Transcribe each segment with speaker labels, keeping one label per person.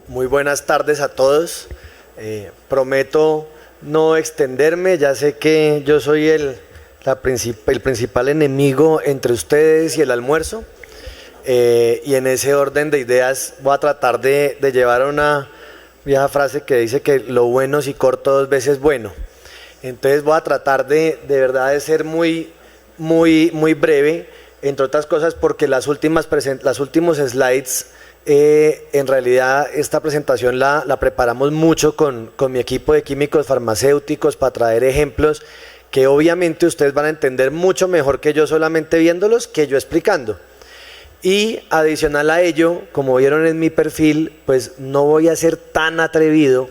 Speaker 1: Muy buenas tardes a todos. Prometo no extenderme, ya sé que yo soy el principal enemigo entre ustedes y el almuerzo, y en ese orden de ideas voy a tratar de llevar una vieja frase que dice que lo bueno si corto dos veces bueno. Entonces voy a tratar de verdad de ser muy breve, entre otras cosas porque los últimos slides, en realidad esta presentación la preparamos mucho con mi equipo de químicos farmacéuticos para traer ejemplos que obviamente ustedes van a entender mucho mejor que yo solamente viéndolos que yo explicando. Y adicional a ello, como vieron en mi perfil, pues no voy a ser tan atrevido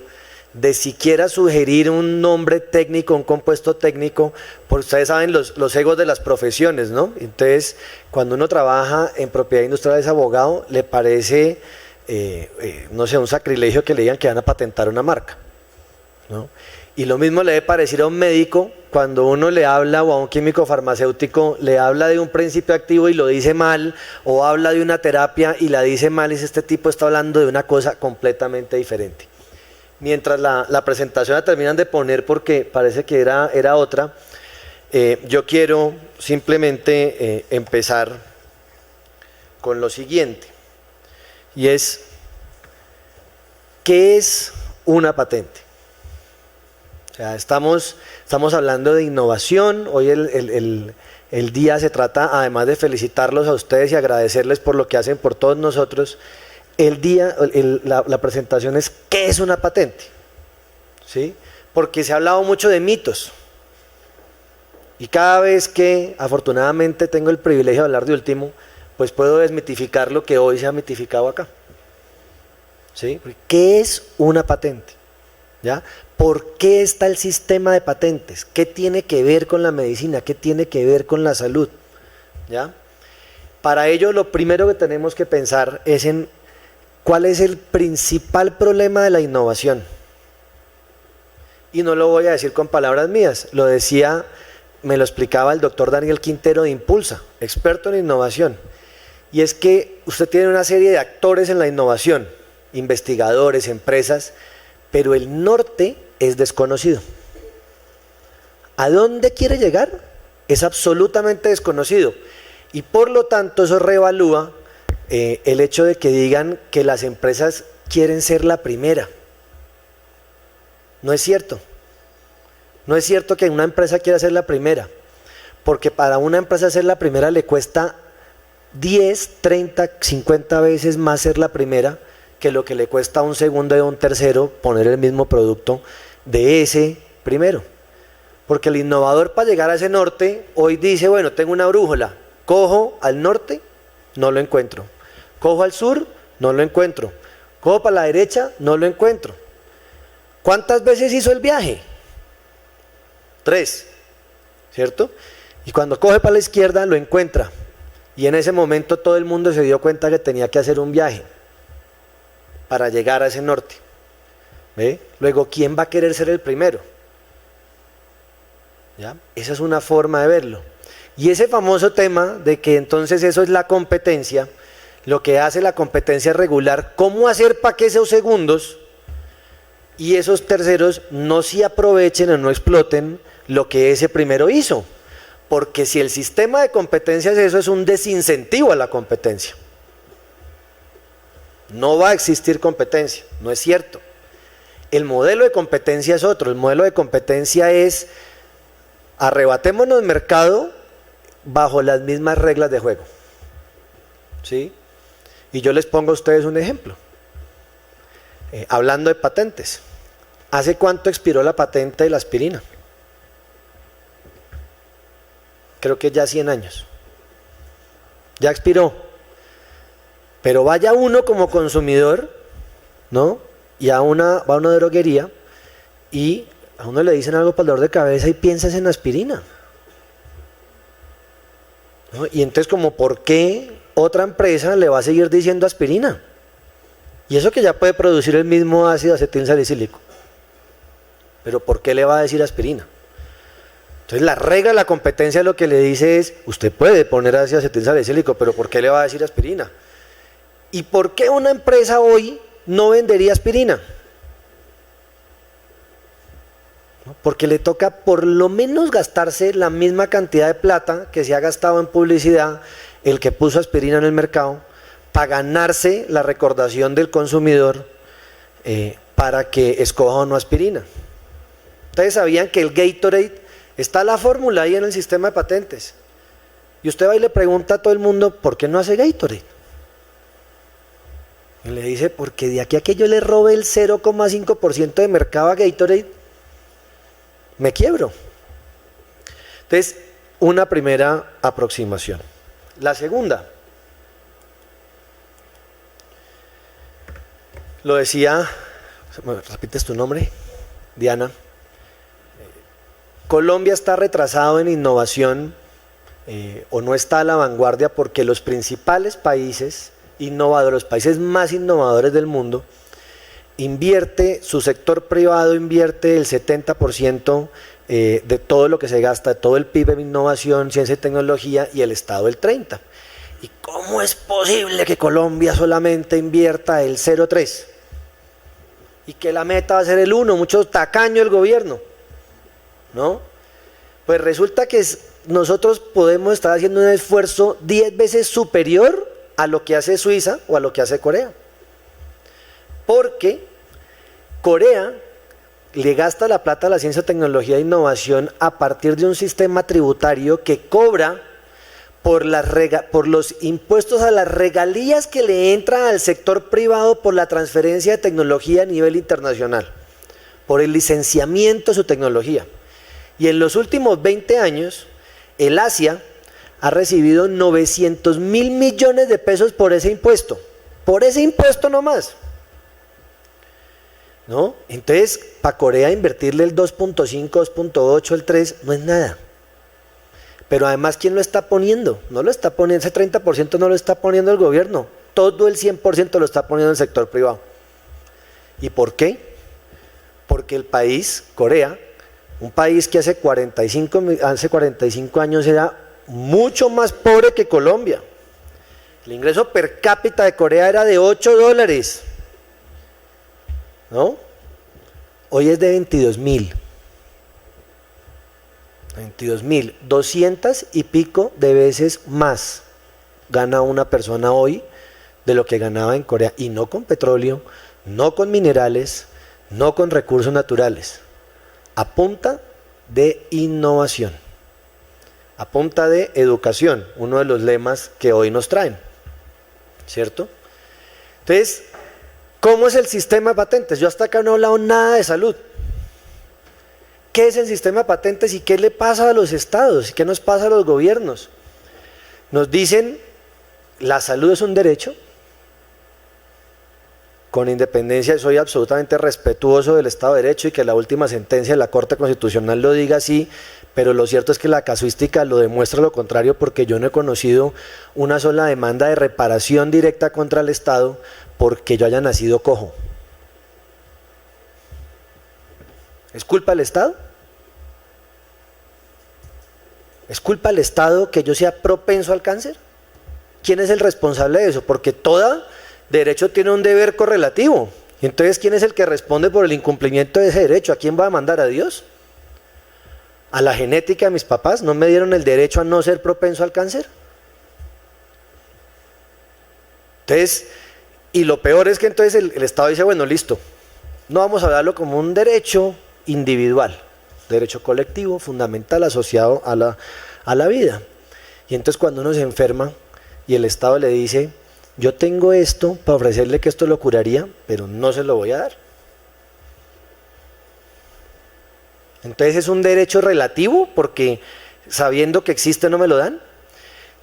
Speaker 1: de siquiera sugerir un nombre técnico, un compuesto técnico, porque ustedes saben los egos de las profesiones, ¿no? Entonces, cuando uno trabaja en propiedad industrial, es abogado, le parece, no sé, un sacrilegio que le digan que van a patentar una marca, ¿no? Y lo mismo le debe parecer a un médico cuando uno le habla, o a un químico farmacéutico, le habla de un principio activo y lo dice mal, o habla de una terapia y la dice mal, y este tipo está hablando de una cosa completamente diferente. Mientras la presentación la terminan de poner porque parece que era otra, yo quiero simplemente empezar con lo siguiente, y es, ¿qué es una patente? O sea, estamos hablando de innovación. Hoy el día se trata, además de felicitarlos a ustedes y agradecerles por lo que hacen por todos nosotros, la presentación es ¿qué es una patente? ¿Sí? Porque se ha hablado mucho de mitos. Y cada vez que afortunadamente tengo el privilegio de hablar de último, pues puedo desmitificar lo que hoy se ha mitificado acá. ¿Sí? ¿Qué es una patente? ¿Ya? ¿Por qué está el sistema de patentes? ¿Qué tiene que ver con la medicina? ¿Qué tiene que ver con la salud? ¿Ya? Para ello, lo primero que tenemos que pensar es en cuál es el principal problema de la innovación. Y no lo voy a decir con palabras mías, lo decía, me lo explicaba el doctor Daniel Quintero de Impulsa, experto en innovación. Y es que usted tiene una serie de actores en la innovación, investigadores, empresas, pero el norte es desconocido. ¿A dónde quiere llegar? Es absolutamente desconocido. Y por lo tanto eso reevalúa el hecho de que digan que las empresas quieren ser la primera. No es cierto. No es cierto que una empresa quiera ser la primera, porque para una empresa ser la primera le cuesta 10, 30, 50 veces más ser la primera que lo que le cuesta a un segundo y a un tercero poner el mismo producto de ese primero. Porque el innovador, para llegar a ese norte, hoy dice, bueno, tengo una brújula, cojo al norte, no lo encuentro. Cojo al sur, no lo encuentro. Cojo para la derecha, no lo encuentro. ¿Cuántas veces hizo el viaje? 3, ¿cierto? Y cuando coge para la izquierda, lo encuentra. Y en ese momento todo el mundo se dio cuenta que tenía que hacer un viaje para llegar a ese norte. ¿Ve? Luego, ¿quién va a querer ser el primero? ¿Ya? Esa es una forma de verlo. Y ese famoso tema de que entonces eso es la competencia, lo que hace la competencia es regular cómo hacer para que esos segundos y esos terceros no se aprovechen o no exploten lo que ese primero hizo. Porque si el sistema de competencia es eso, es un desincentivo a la competencia. No va a existir competencia, no es cierto. El modelo de competencia es otro. El modelo de competencia es arrebatémonos mercado bajo las mismas reglas de juego. ¿Sí? Y yo les pongo a ustedes un ejemplo. Hablando de patentes, ¿hace cuánto expiró la patente de la aspirina? Creo que ya 100 años. Ya expiró. Pero vaya uno como consumidor, ¿no? Y va a una droguería y a uno le dicen algo para el dolor de cabeza y piensas en aspirina, ¿no? Y entonces, como, ¿por qué otra empresa le va a seguir diciendo aspirina? Y eso que ya puede producir el mismo ácido acetilsalicílico. Pero ¿por qué le va a decir aspirina? Entonces la regla de la competencia lo que le dice es, usted puede poner ácido acetilsalicílico, pero ¿por qué le va a decir aspirina? ¿Y por qué una empresa hoy no vendería aspirina. ¿No? Porque le toca por lo menos gastarse la misma cantidad de plata que se ha gastado en publicidad el que puso aspirina en el mercado para ganarse la recordación del consumidor para que escoja o no aspirina. Ustedes sabían que el Gatorade, está la fórmula ahí en el sistema de patentes. Y usted va y le pregunta a todo el mundo, ¿por qué no hace Gatorade? Y le dice, porque de aquí a que yo le robe el 0,5% de mercado a Gatorade, me quiebro. Entonces, una primera aproximación. La segunda, lo decía, ¿repites tu nombre? Diana. Colombia está retrasado en innovación o no está a la vanguardia porque los principales países innovadores, los países más innovadores del mundo, su sector privado invierte el 70% de todo lo que se gasta, de todo el PIB en innovación, ciencia y tecnología, y el Estado el 30%. ¿Y cómo es posible que Colombia solamente invierta el 0,3%? Y que la meta va a ser el 1%, mucho tacaño el gobierno, ¿no? Pues resulta que nosotros podemos estar haciendo un esfuerzo 10 veces superior a lo que hace Suiza o a lo que hace Corea. Porque Corea le gasta la plata a la ciencia, tecnología e innovación a partir de un sistema tributario que cobra por los impuestos a las regalías que le entran al sector privado por la transferencia de tecnología a nivel internacional, por el licenciamiento de su tecnología. Y en los últimos 20 años, el Asia ha recibido 900.000 millones de pesos por ese impuesto nomás, ¿no? Entonces, para Corea invertirle el 2.5, 2.8, el 3, no es nada. Pero además, ¿quién lo está poniendo? No lo está poniendo, ese 30% no lo está poniendo el gobierno, todo el 100% lo está poniendo el sector privado. ¿Y por qué? Porque el país, Corea, un país que hace 45 años era mucho más pobre que Colombia. El ingreso per cápita de Corea era de $8, ¿no? Hoy es de 22.000. 22.000, 200 y pico de veces más gana una persona hoy de lo que ganaba en Corea, y no con petróleo, no con minerales, no con recursos naturales, a punta de innovación, a punta de educación, uno de los lemas que hoy nos traen, ¿cierto? Entonces, ¿cómo es el sistema de patentes? Yo hasta acá no he hablado nada de salud. ¿Qué es el sistema de patentes y qué le pasa a los estados? ¿Y qué nos pasa a los gobiernos? Nos dicen, la salud es un derecho. Con independencia, soy absolutamente respetuoso del Estado de Derecho y que la última sentencia de la Corte Constitucional lo diga así, pero lo cierto es que la casuística lo demuestra lo contrario, porque yo no he conocido una sola demanda de reparación directa contra el Estado porque yo haya nacido cojo. ¿Es culpa del Estado? ¿Es culpa del Estado que yo sea propenso al cáncer? ¿Quién es el responsable de eso? Porque todo derecho tiene un deber correlativo. Entonces, ¿quién es el que responde por el incumplimiento de ese derecho? ¿A quién va a mandar? ¿A Dios? ¿A la genética de mis papás? ¿No me dieron el derecho a no ser propenso al cáncer? Entonces, y lo peor es que entonces el Estado dice, bueno, listo, no vamos a hablarlo como un derecho individual, derecho colectivo, fundamental, asociado a la vida. Y entonces cuando uno se enferma y el Estado le dice, yo tengo esto para ofrecerle que esto lo curaría, pero no se lo voy a dar. Entonces es un derecho relativo porque sabiendo que existe no me lo dan.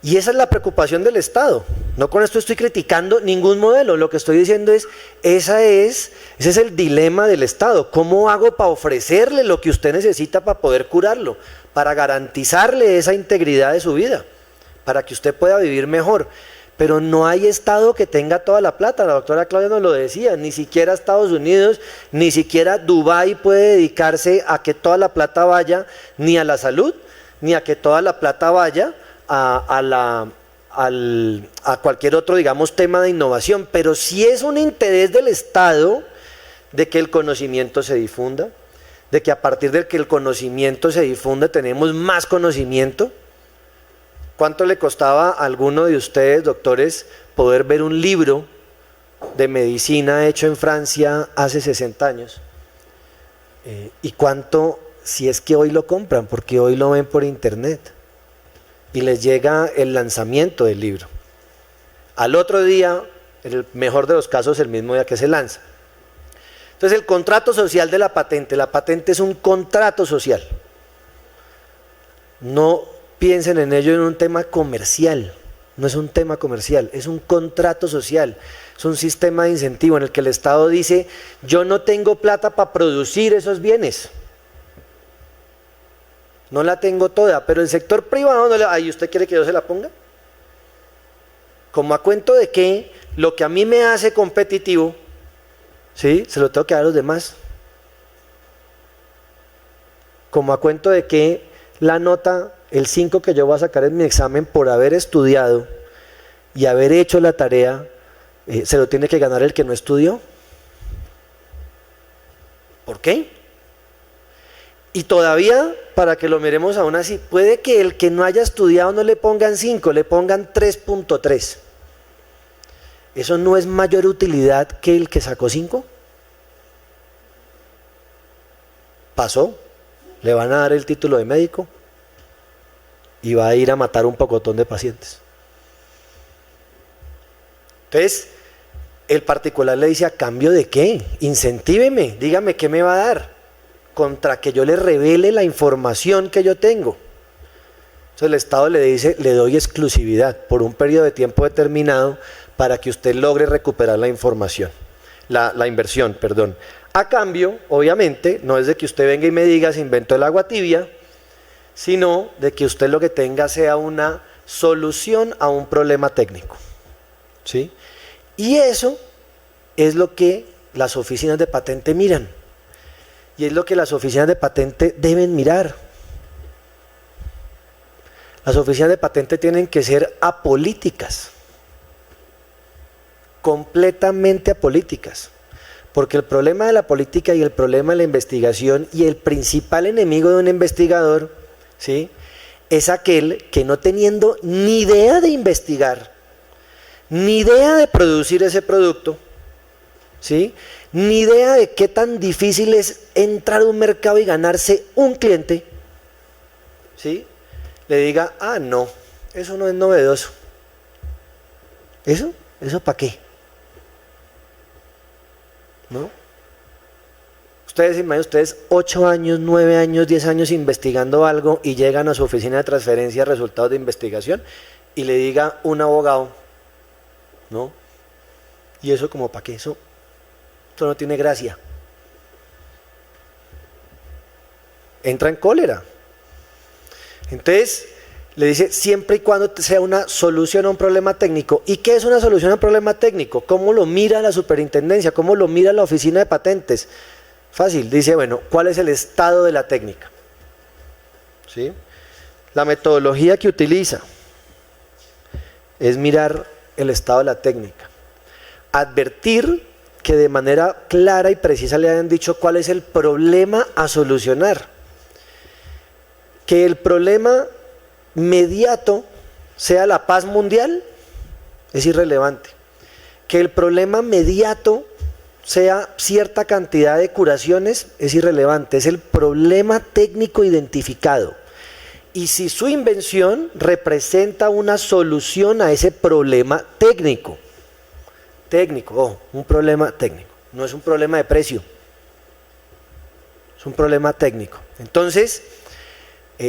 Speaker 1: Y esa es la preocupación del Estado. No con esto estoy criticando ningún modelo, lo que estoy diciendo es, ese es el dilema del Estado. ¿Cómo hago para ofrecerle lo que usted necesita para poder curarlo? Para garantizarle esa integridad de su vida, para que usted pueda vivir mejor. Pero no hay Estado que tenga toda la plata, la doctora Claudia nos lo decía, ni siquiera Estados Unidos, ni siquiera Dubái puede dedicarse a que toda la plata vaya ni a la salud, ni a que toda la plata vaya a a cualquier otro, digamos, tema de innovación, pero sí es un interés del Estado de que el conocimiento se difunda, de que a partir de que el conocimiento se difunda tenemos más conocimiento. ¿Cuánto le costaba a alguno de ustedes, doctores, poder ver un libro de medicina hecho en Francia hace 60 años? ¿Y cuánto si es que hoy lo compran? Porque hoy lo ven por internet y les llega el lanzamiento del libro. Al otro día, en el mejor de los casos, el mismo día que se lanza. Entonces, el contrato social de la patente es un contrato social. No piensen en ello en un tema comercial, no es un tema comercial, es un contrato social, es un sistema de incentivo en el que el Estado dice, yo no tengo plata para producir esos bienes, no la tengo toda, pero el sector privado, no le, ay, ¿usted quiere que yo se la ponga? Como a cuento de que lo que a mí me hace competitivo, ¿sí?, se lo tengo que dar a los demás. Como a cuento de que la nota, el 5 que yo voy a sacar en mi examen por haber estudiado y haber hecho la tarea, se lo tiene que ganar el que no estudió. ¿Por qué? Y todavía, para que lo miremos aún así, puede que el que no haya estudiado no le pongan 5, le pongan 3.3. ¿Eso no es mayor utilidad que el que sacó 5? Pasó, le van a dar el título de médico y va a ir a matar un pocotón de pacientes. Entonces, el particular le dice, ¿a cambio de qué? Incentíveme, dígame qué me va a dar, contra que yo le revele la información que yo tengo. Entonces el Estado le dice, le doy exclusividad por un periodo de tiempo determinado para que usted logre recuperar la información, la inversión, perdón. A cambio, obviamente, no es de que usted venga y me diga se inventó el agua tibia, sino de que usted lo que tenga sea una solución a un problema técnico, ¿sí? Y eso es lo que las oficinas de patente miran, y es lo que las oficinas de patente deben mirar. Las oficinas de patente tienen que ser apolíticas, completamente apolíticas, porque el problema de la política y el problema de la investigación y el principal enemigo de un investigador, ¿sí?, es aquel que no teniendo ni idea de investigar, ni idea de producir ese producto, ¿sí?, ni idea de qué tan difícil es entrar a un mercado y ganarse un cliente, ¿sí?, le diga, ah, no, eso no es novedoso. ¿Eso para qué? ¿No? Ustedes, imaginen ustedes 8 años, 9 años, 10 años investigando algo y llegan a su oficina de transferencia de resultados de investigación y le diga un abogado, ¿no? ¿Y eso como para qué? Eso no tiene gracia. Entra en cólera. Entonces, le dice, siempre y cuando sea una solución a un problema técnico. ¿Y qué es una solución a un problema técnico? ¿Cómo lo mira la superintendencia? ¿Cómo lo mira la oficina de patentes? Fácil, dice, bueno, ¿cuál es el estado de la técnica? ¿Sí? La metodología que utiliza es mirar el estado de la técnica. Advertir que de manera clara y precisa le hayan dicho cuál es el problema a solucionar. Que el problema mediato sea la paz mundial es irrelevante. Que el problema mediato sea cierta cantidad de curaciones es irrelevante. Es el problema técnico identificado. Y si su invención representa una solución a ese problema técnico, un problema técnico, no es un problema de precio, es un problema técnico. Entonces,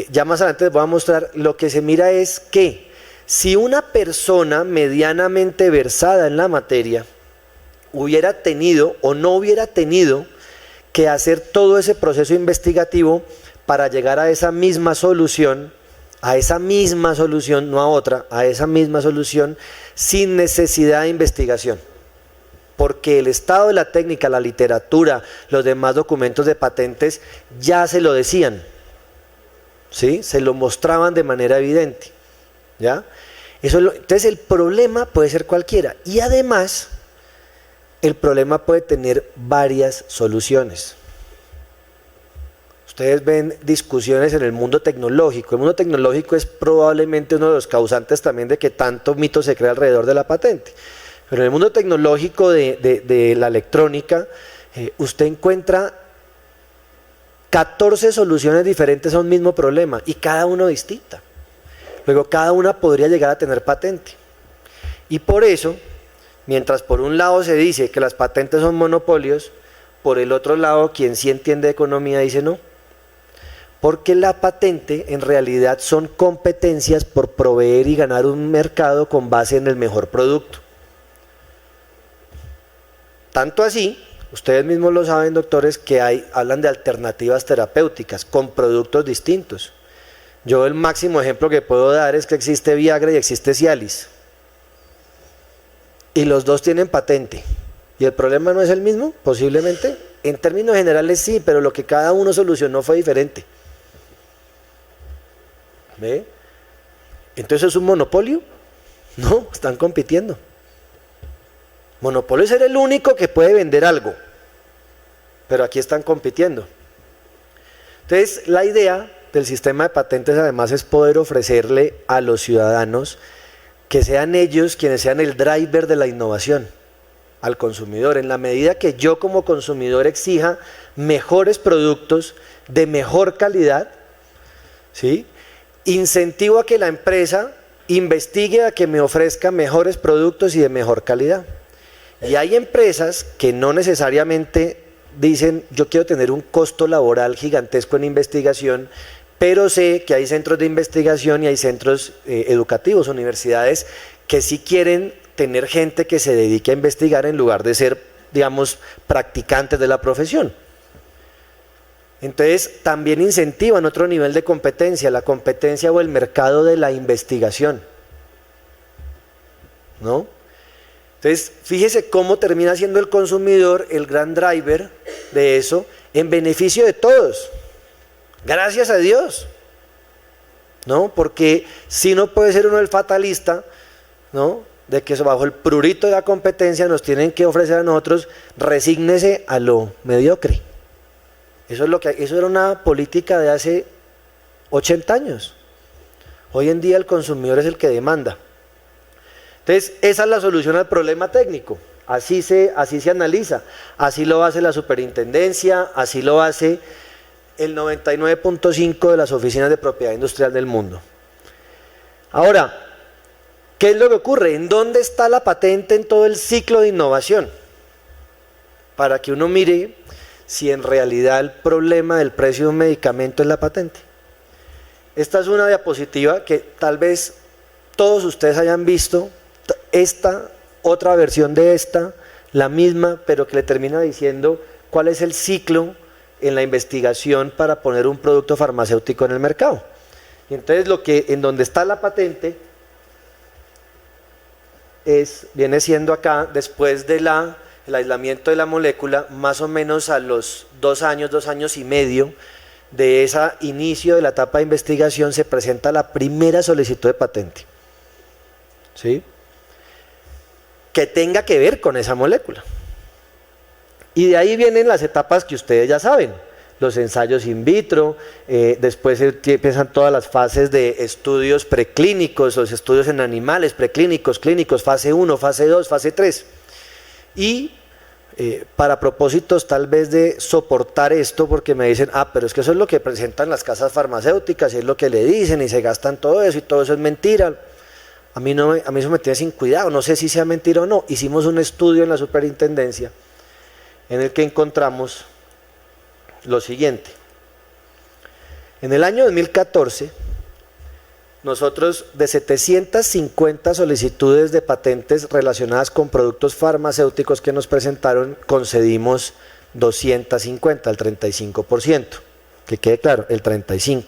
Speaker 1: ya más adelante les voy a mostrar, lo que se mira es que si una persona medianamente versada en la materia hubiera tenido o no hubiera tenido que hacer todo ese proceso investigativo para llegar a esa misma solución, no a otra, a esa misma solución, sin necesidad de investigación. Porque el estado de la técnica, la literatura, los demás documentos de patentes ya se lo decían. ¿Sí? Se lo mostraban de manera evidente, ¿ya? Entonces el problema puede ser cualquiera y además el problema puede tener varias soluciones. Ustedes ven discusiones en el mundo tecnológico. El mundo tecnológico es probablemente uno de los causantes también de que tanto mito se crea alrededor de la patente. Pero en el mundo tecnológico de la electrónica, usted encuentra 14 soluciones diferentes a un mismo problema y cada una distinta. Luego cada una podría llegar a tener patente. Y por eso, mientras por un lado se dice que las patentes son monopolios, por el otro lado quien sí entiende de economía dice no. Porque la patente en realidad son competencias por proveer y ganar un mercado con base en el mejor producto. Tanto así, ustedes mismos lo saben, doctores, que hablan de alternativas terapéuticas con productos distintos. Yo el máximo ejemplo que puedo dar es que existe Viagra y existe Cialis. Y los dos tienen patente. ¿Y el problema no es el mismo? Posiblemente. En términos generales sí, pero lo que cada uno solucionó fue diferente. ¿Ve? ¿Entonces es un monopolio? No, están compitiendo. Monopolio es ser el único que puede vender algo, pero aquí están compitiendo. Entonces la idea del sistema de patentes además es poder ofrecerle a los ciudadanos que sean ellos quienes sean el driver de la innovación al consumidor, en la medida que yo como consumidor exija mejores productos de mejor calidad, ¿sí? Incentivo a que la empresa investigue a que me ofrezca mejores productos y de mejor calidad. Y hay empresas que no necesariamente dicen yo quiero tener un costo laboral gigantesco en investigación, pero sé que hay centros de investigación y hay centros educativos, universidades que sí quieren tener gente que se dedique a investigar en lugar de ser, digamos, practicantes de la profesión. Entonces también incentivan otro nivel de competencia, la competencia o el mercado de la investigación, ¿no? Entonces fíjese cómo termina siendo el consumidor el gran driver de eso en beneficio de todos, gracias a Dios, ¿no? Porque si no puede ser uno el fatalista, ¿no? De que bajo el prurito de la competencia nos tienen que ofrecer a nosotros, resígnese a lo mediocre. Eso era una política de hace 80 años. Hoy en día el consumidor es el que demanda. Entonces, esa es la solución al problema técnico. Así se analiza. Así lo hace la superintendencia, así lo hace el 99.5% de las oficinas de propiedad industrial del mundo. Ahora, ¿qué es lo que ocurre? ¿En dónde está la patente en todo el ciclo de innovación? Para que uno mire si en realidad el problema del precio de un medicamento es la patente. Esta es una diapositiva que tal vez todos ustedes hayan visto, esta, otra versión de esta, la misma, pero que le termina diciendo cuál es el ciclo en la investigación para poner un producto farmacéutico en el mercado. Y entonces en donde está la patente viene siendo acá, después de el aislamiento de la molécula, más o menos a los 2 años y medio de ese inicio de la etapa de investigación se presenta la primera solicitud de patente, ¿sí? Que tenga que ver con esa molécula. Y de ahí vienen las etapas que ustedes ya saben, los ensayos in vitro, después empiezan todas las fases de estudios preclínicos, los estudios en animales, preclínicos, clínicos, fase 1, fase 2, fase 3. Y para propósitos tal vez de soportar esto, porque me dicen, pero es que eso es lo que presentan las casas farmacéuticas, y es lo que le dicen, y se gastan todo eso, y todo eso es mentira. A mí eso me tiene sin cuidado, no sé si sea mentira o no. Hicimos un estudio en la superintendencia en el que encontramos lo siguiente. En el año 2014, nosotros de 750 solicitudes de patentes relacionadas con productos farmacéuticos que nos presentaron, concedimos 250, el 35%. Que quede claro, el 35%.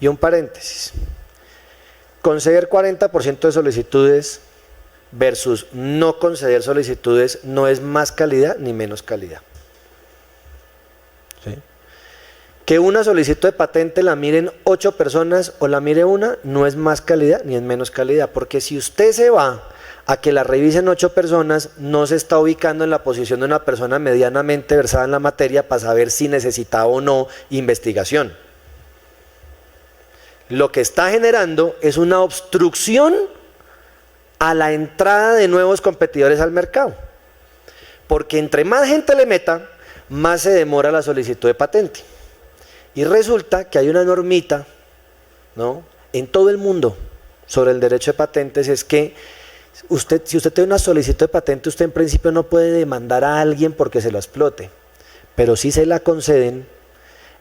Speaker 1: Y un paréntesis. Conceder 40% de solicitudes versus no conceder solicitudes no es más calidad ni menos calidad. ¿Sí? Que una solicitud de patente la miren 8 personas o la mire una, no es más calidad ni es menos calidad, porque si usted se va a que la revisen 8 personas, no se está ubicando en la posición de una persona medianamente versada en la materia para saber si necesitaba o no investigación. Lo que está generando es una obstrucción a la entrada de nuevos competidores al mercado, porque entre más gente le meta, más se demora la solicitud de patente. Y resulta que hay una normita, ¿no?, en todo el mundo sobre el derecho de patentes, es que si usted tiene una solicitud de patente, usted en principio no puede demandar a alguien porque se la explote, pero si se la conceden,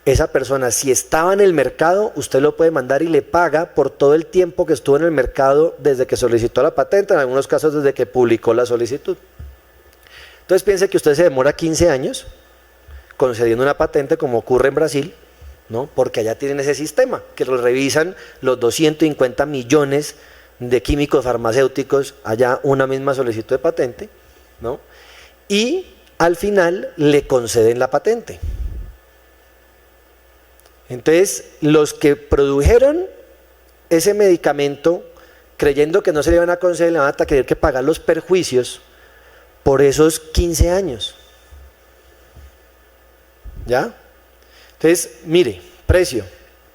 Speaker 1: esa persona, si estaba en el mercado, usted lo puede mandar y le paga por todo el tiempo que estuvo en el mercado desde que solicitó la patente, en algunos casos desde que publicó la solicitud. Entonces piense que usted se demora 15 años concediendo una patente, como ocurre en Brasil, ¿no?, porque allá tienen ese sistema, que lo revisan los 250 millones de químicos farmacéuticos, allá una misma solicitud de patente, ¿no?, y al final le conceden la patente. Entonces, los que produjeron ese medicamento, creyendo que no se le iban a conceder, le van a tener que pagar los perjuicios por esos 15 años. ¿Ya? Entonces, mire, precio.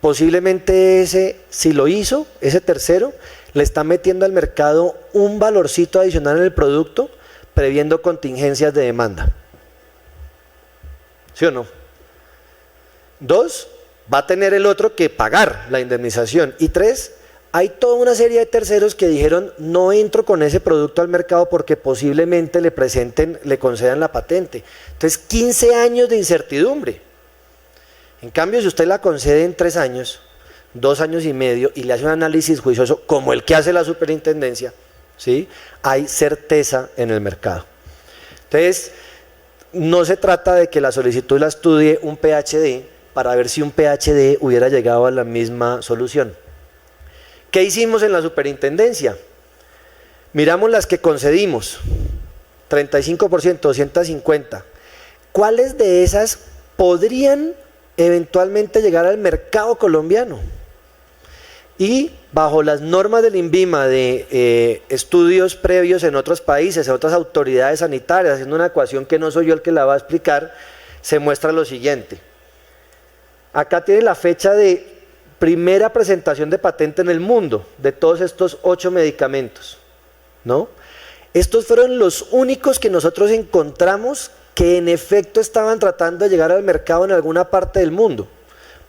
Speaker 1: Posiblemente ese, si lo hizo, ese tercero, le está metiendo al mercado un valorcito adicional en el producto, previendo contingencias de demanda. ¿Sí o no? 2, va a tener el otro que pagar la indemnización. Y 3, hay toda una serie de terceros que dijeron, no entro con ese producto al mercado porque posiblemente le concedan la patente. Entonces, 15 años de incertidumbre. En cambio, si usted la concede en 3 años, 2 años y medio, y le hace un análisis juicioso, como el que hace la superintendencia, ¿sí?, hay certeza en el mercado. Entonces, no se trata de que la solicitud la estudie un PhD para ver si un PhD hubiera llegado a la misma solución. ¿Qué hicimos en la superintendencia? Miramos las que concedimos, 35%, 250. ¿Cuáles de esas podrían eventualmente llegar al mercado colombiano? Y bajo las normas del INVIMA de estudios previos en otros países, en otras autoridades sanitarias, haciendo una ecuación que no soy yo el que la va a explicar, se muestra lo siguiente. Acá tiene la fecha de primera presentación de patente en el mundo de todos estos 8 medicamentos, ¿no? Estos fueron los únicos que nosotros encontramos que en efecto estaban tratando de llegar al mercado en alguna parte del mundo.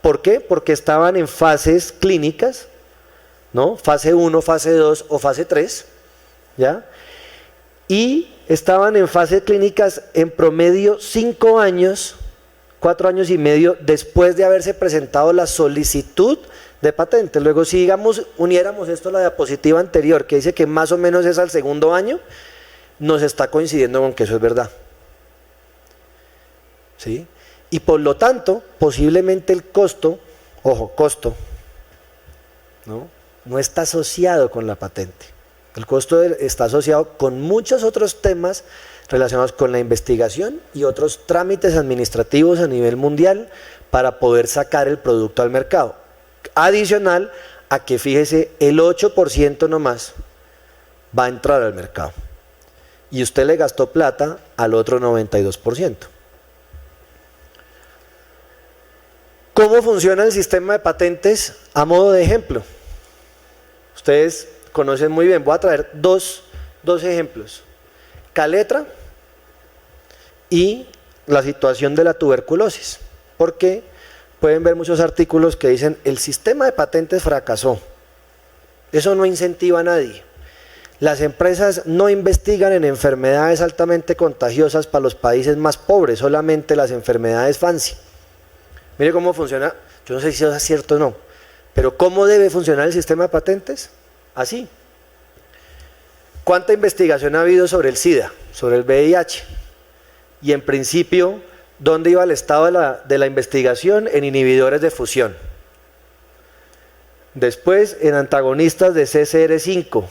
Speaker 1: ¿Por qué? Porque estaban en fases clínicas, ¿no? Fase 1, fase 2 o fase 3, ¿ya? Y estaban en fases clínicas en promedio 5 años, 4 años y medio después de haberse presentado la solicitud de patente. Luego, si digamos, uniéramos esto a la diapositiva anterior, que dice que más o menos es al segundo año, nos está coincidiendo con que eso es verdad. ¿Sí? Y por lo tanto, posiblemente el costo, ojo, costo, no está asociado con la patente. El costo está asociado con muchos otros temas relacionados con la investigación y otros trámites administrativos a nivel mundial para poder sacar el producto al mercado. Adicional a que, fíjese, el 8% nomás va a entrar al mercado. Y usted le gastó plata al otro 92%. ¿Cómo funciona el sistema de patentes? A modo de ejemplo. Ustedes conocen muy bien, voy a traer dos ejemplos. Caletra y la situación de la tuberculosis. Porque pueden ver muchos artículos que dicen el sistema de patentes fracasó. Eso no incentiva a nadie. Las empresas no investigan en enfermedades altamente contagiosas para los países más pobres, solamente las enfermedades fancy. Mire cómo funciona, yo no sé si eso es cierto o no, pero ¿cómo debe funcionar el sistema de patentes? Así. ¿Cuánta investigación ha habido sobre el SIDA, sobre el VIH? Y en principio, ¿dónde iba el estado de la investigación? En inhibidores de fusión. Después en antagonistas de CCR5.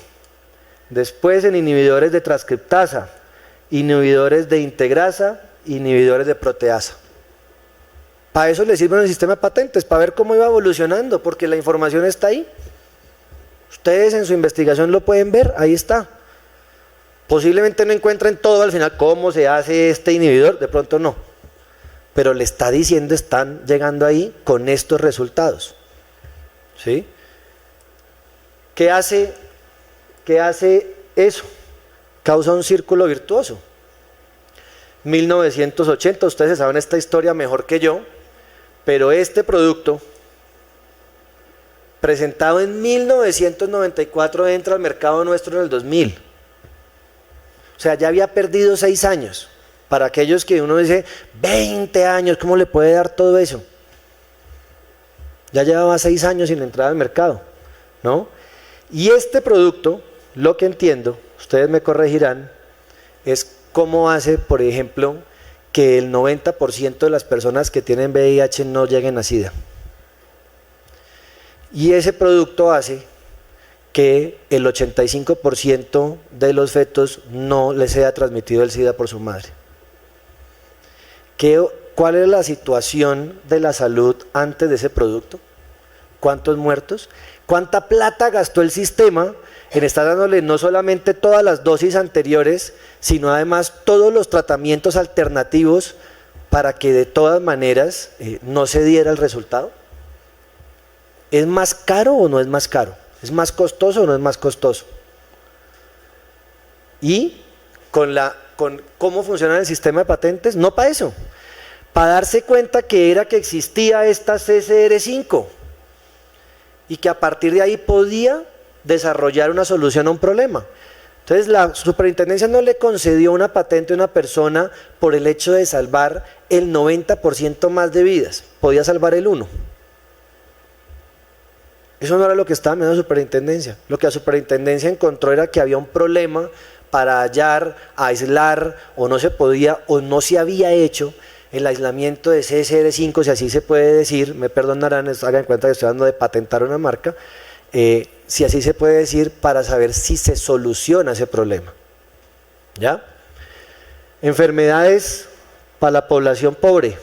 Speaker 1: Después en inhibidores de transcriptasa, inhibidores de integrasa, inhibidores de proteasa. Para eso le sirve el sistema de patentes, para ver cómo iba evolucionando, porque la información está ahí. Ustedes en su investigación lo pueden ver, ahí está. Posiblemente no encuentren todo al final, cómo se hace este inhibidor, de pronto no. Pero le está diciendo, están llegando ahí con estos resultados. ¿Sí? ¿Qué hace eso? Causa un círculo virtuoso. 1980, ustedes saben esta historia mejor que yo, pero este producto, presentado en 1994, entra al mercado nuestro en el 2000. O sea, ya había perdido 6 años. Para aquellos que uno dice, 20 años, ¿cómo le puede dar todo eso? Ya llevaba 6 años sin entrar al mercado, ¿no? Y este producto, lo que entiendo, ustedes me corregirán, es cómo hace, por ejemplo, que el 90% de las personas que tienen VIH no lleguen a SIDA. Y ese producto hace que el 85% de los fetos no les sea transmitido el SIDA por su madre. ¿Cuál es la situación de la salud antes de ese producto? ¿Cuántos muertos? ¿Cuánta plata gastó el sistema en estar dándole no solamente todas las dosis anteriores, sino además todos los tratamientos alternativos para que de todas maneras no se diera el resultado? ¿Es más caro o no es más caro? ¿Es más costoso o no es más costoso? Y con cómo funciona el sistema de patentes, no para eso, para darse cuenta que existía esta CCR5 y que a partir de ahí podía desarrollar una solución a un problema. Entonces la superintendencia no le concedió una patente a una persona por el hecho de salvar el 90% más de vidas, podía salvar el 1%. Eso no era lo que estaba mirando la superintendencia. Lo que la superintendencia encontró era que había un problema para hallar, aislar, o no se podía, o no se había hecho el aislamiento de CSR5, si así se puede decir, me perdonarán, hagan cuenta que estoy hablando de patentar una marca, si así se puede decir, para saber si se soluciona ese problema. ¿Ya? Enfermedades para la población pobre.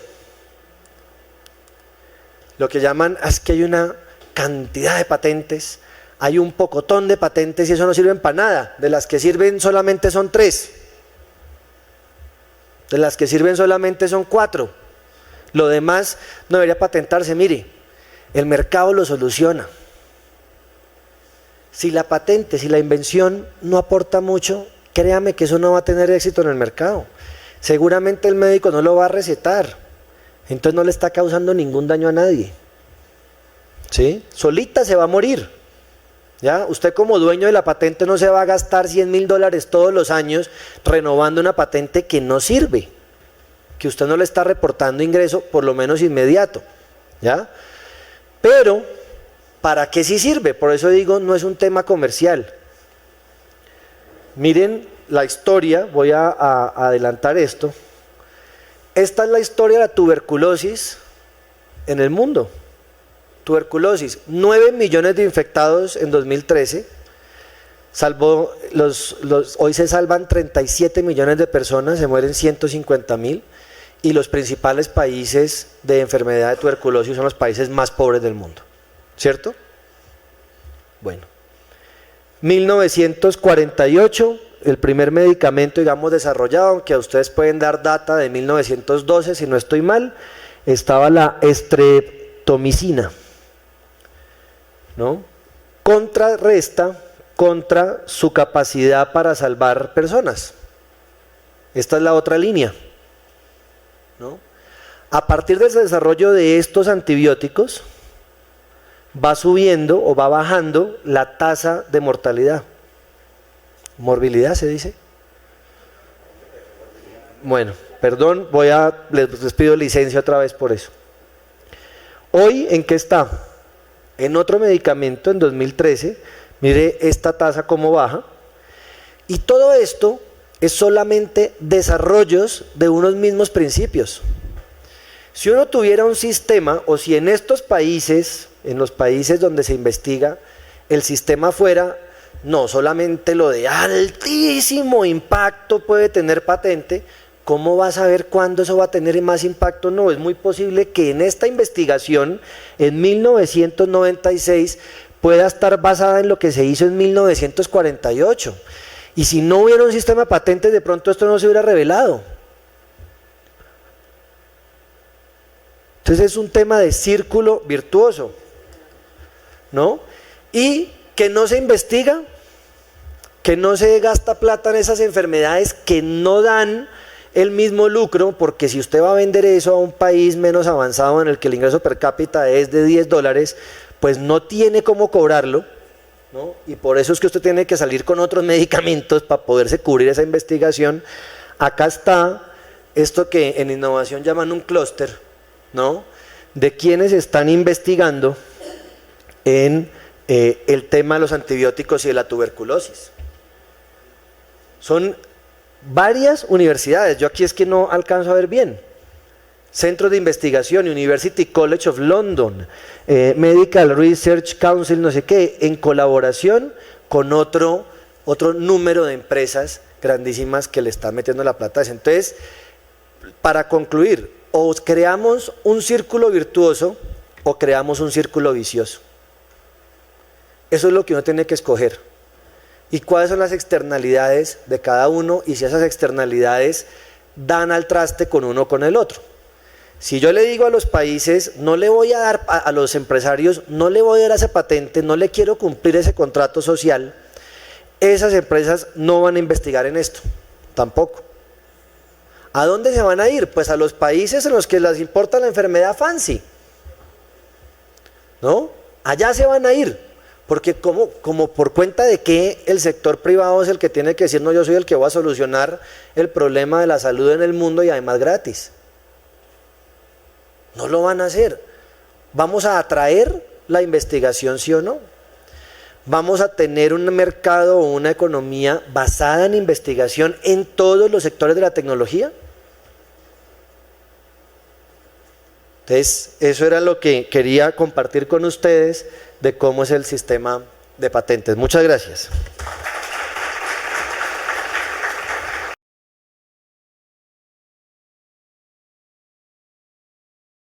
Speaker 1: Lo que llaman, es que hay una cantidad de patentes, hay un pocotón de patentes y eso no sirven para nada. De las que sirven solamente son 3. De las que sirven solamente son 4. Lo demás no debería patentarse. Mire, el mercado lo soluciona. Si la patente, si la invención no aporta mucho, créame que eso no va a tener éxito en el mercado. Seguramente el médico no lo va a recetar, entonces no le está causando ningún daño a nadie. ¿Sí? Solita se va a morir. ¿Ya? Usted como dueño de la patente no se va a gastar $100,000 todos los años renovando una patente que no sirve, que usted no le está reportando ingreso, por lo menos inmediato. ¿Ya? Pero, ¿para qué sí sirve? Por eso digo, no es un tema comercial. Miren la historia, voy a adelantar esto. Esta es la historia de la tuberculosis en el mundo. Tuberculosis, 9 millones de infectados en 2013, hoy se salvan 37 millones de personas, se mueren 150,000, y los principales países de enfermedad de tuberculosis son los países más pobres del mundo, ¿cierto? Bueno, 1948, el primer medicamento, digamos, desarrollado, aunque a ustedes pueden dar data de 1912, si no estoy mal, estaba la streptomicina, ¿no? Contrarresta contra su capacidad para salvar personas. Esta es la otra línea, ¿no? A partir del desarrollo de estos antibióticos va subiendo o va bajando la tasa de mortalidad. Morbilidad se dice. Bueno, perdón, les pido licencia otra vez por eso. Hoy, ¿en qué está? En otro medicamento, en 2013, mire esta tasa cómo baja, y todo esto es solamente desarrollos de unos mismos principios. Si uno tuviera un sistema, o si en estos países, en los países donde se investiga, el sistema fuera, no solamente lo de altísimo impacto puede tener patente, ¿cómo va a saber cuándo eso va a tener más impacto? No, es muy posible que en esta investigación, en 1996, pueda estar basada en lo que se hizo en 1948. Y si no hubiera un sistema de patentes, de pronto esto no se hubiera revelado. Entonces es un tema de círculo virtuoso, ¿no? Y que no se investiga, que no se gasta plata en esas enfermedades que no dan el mismo lucro, porque si usted va a vender eso a un país menos avanzado en el que el ingreso per cápita es de $10, pues no tiene cómo cobrarlo, ¿no? Y por eso es que usted tiene que salir con otros medicamentos para poderse cubrir esa investigación. Acá está esto que en innovación llaman un clúster, ¿no? De quienes están investigando en el tema de los antibióticos y de la tuberculosis. Son varias universidades, yo aquí es que no alcanzo a ver bien. Centros de investigación, University College of London, Medical Research Council, no sé qué, en colaboración con otro número de empresas grandísimas que le están metiendo la plata. Entonces, para concluir, o creamos un círculo virtuoso o creamos un círculo vicioso. Eso es lo que uno tiene que escoger. ¿Y cuáles son las externalidades de cada uno? Y si esas externalidades dan al traste con uno o con el otro. Si yo le digo a los países, no le voy a dar a los empresarios, no le voy a dar esa patente, no le quiero cumplir ese contrato social, esas empresas no van a investigar en esto, tampoco. ¿A dónde se van a ir? Pues a los países en los que les importa la enfermedad fancy, ¿no? Allá se van a ir, porque como por cuenta de que el sector privado es el que tiene que decir, no, yo soy el que voy a solucionar el problema de la salud en el mundo y además gratis. No lo van a hacer. ¿Vamos a atraer la investigación, sí o no? ¿Vamos a tener un mercado o una economía basada en investigación en todos los sectores de la tecnología? Entonces, eso era lo que quería compartir con ustedes de cómo es el sistema de patentes. Muchas gracias.